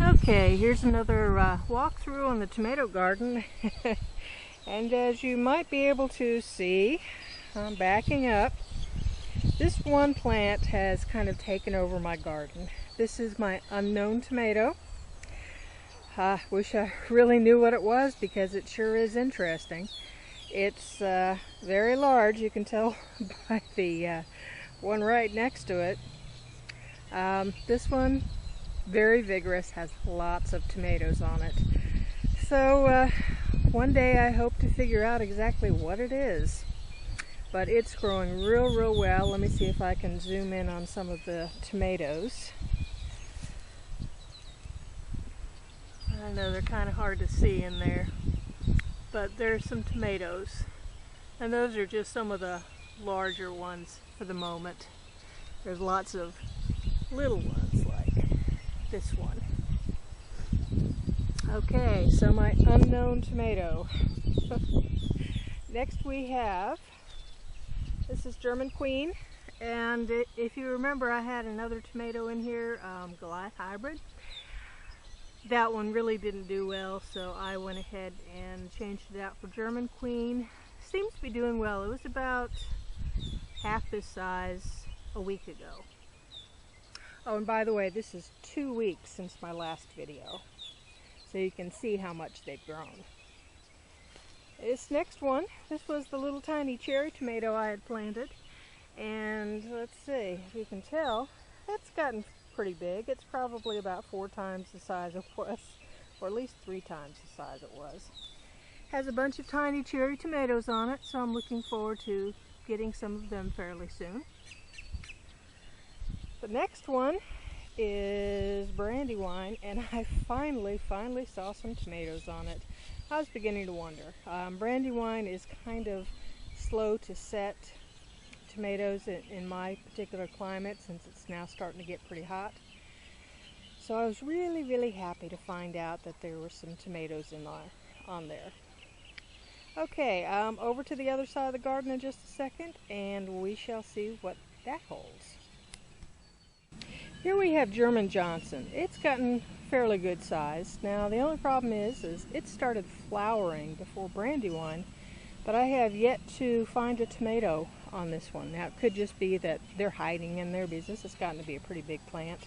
Okay, here's another walkthrough on the tomato garden. And as you might be able to see, I'm backing up. This one plant has kind of taken over my garden. This is my unknown tomato. I wish I really knew what it was because it sure is interesting. It's very large, you can tell by the one right next to it. This one, very vigorous, has lots of tomatoes on it. So one day I hope to figure out exactly what it is. But it's growing real well. Let me see if I can zoom in on some of the tomatoes. I know they're kind of hard to see in there, but there's some tomatoes. And those are just some of the larger ones for the moment. There's lots of little ones like this one. Okay, so my unknown tomato. Next we have, this is German Queen, and if you remember I had another tomato in here, Goliath Hybrid. That one really didn't do well, so I went ahead and changed it out for German Queen. Seems to be doing well. It was about half this size a week ago. Oh, and by the way, this is 2 weeks since my last video, so you can see how much they've grown. This next one, this was the little tiny cherry tomato I had planted, and let's see, if you can tell, it's gotten pretty big. It's probably about 4 times the size it was, or at least 3 times the size it was. Has a bunch of tiny cherry tomatoes on it, so I'm looking forward to getting some of them fairly soon. The next one is Brandywine, and I finally saw some tomatoes on it. I was beginning to wonder. Brandywine is kind of slow to set tomatoes in my particular climate, since it's now starting to get pretty hot. So I was really happy to find out that there were some tomatoes on there. Okay, over to the other side of the garden in just a second, and we shall see what that holds. Here we have German Johnson. It's gotten fairly good size. Now the only problem is it started flowering before Brandywine, but I have yet to find a tomato on this one. Now it could just be that they're hiding in their business. It's gotten to be a pretty big plant.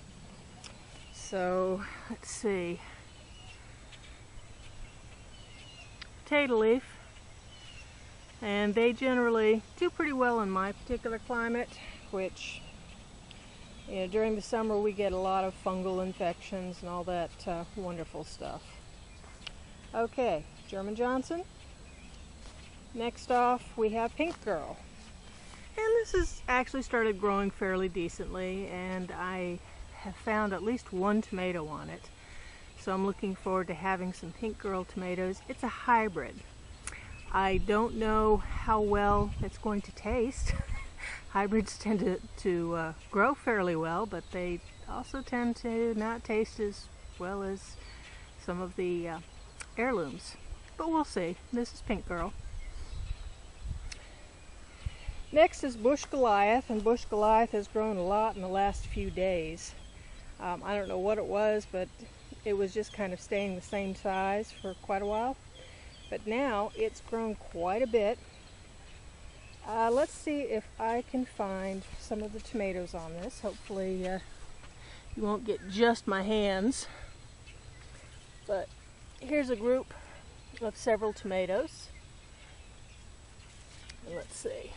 So let's see. Potato leaf, and they generally do pretty well in my particular climate, which, you know, during the summer we get a lot of fungal infections and all that wonderful stuff. Okay, German Johnson. Next off we have Pink Girl. And this has actually started growing fairly decently, and I have found at least 1 tomato on it. So I'm looking forward to having some Pink Girl tomatoes. It's a hybrid. I don't know how well it's going to taste. Hybrids tend to grow fairly well, but they also tend to not taste as well as some of the heirlooms. But we'll see. This is Pink Girl. Next is Bush Goliath, and Bush Goliath has grown a lot in the last few days. I don't know what it was, but it was just kind of staying the same size for quite a while. But now it's grown quite a bit. Let's see if I can find some of the tomatoes on this. Hopefully you won't get just my hands. But here's a group of several tomatoes. Let's see.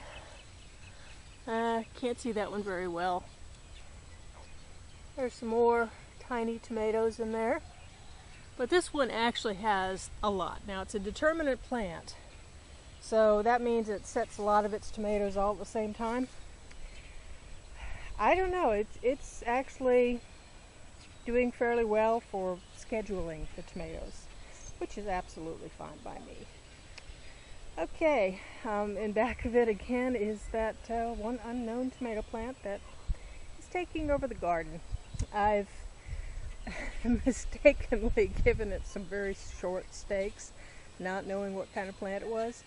Can't see that one very well. There's some more tiny tomatoes in there. But this one actually has a lot. Now it's a determinate plant, so that means it sets a lot of its tomatoes all at the same time. I don't know, it's actually doing fairly well for scheduling the tomatoes, which is absolutely fine by me. Okay, in back of it again is that one unknown tomato plant that is taking over the garden. I've mistakenly given it some very short stakes, not knowing what kind of plant it was.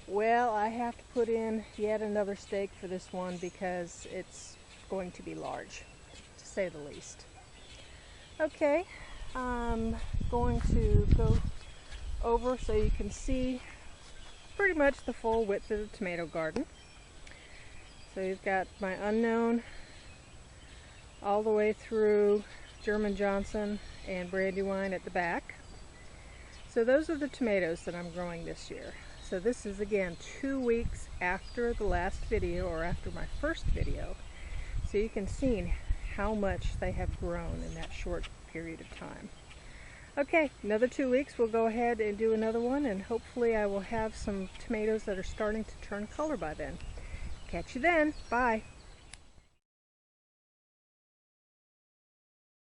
Well, I have to put in yet another stake for this one because it's going to be large, to say the least. Okay, I'm going to go over so you can see pretty much the full width of the tomato garden. So you've got my unknown all the way through German Johnson and Brandywine at the back. So those are the tomatoes that I'm growing this year. So this is again 2 weeks after the last video, or after my first video. So you can see how much they have grown in that short period of time. Okay, another 2 weeks, we'll go ahead and do another one, and hopefully I will have some tomatoes that are starting to turn color by then. Catch you then. Bye.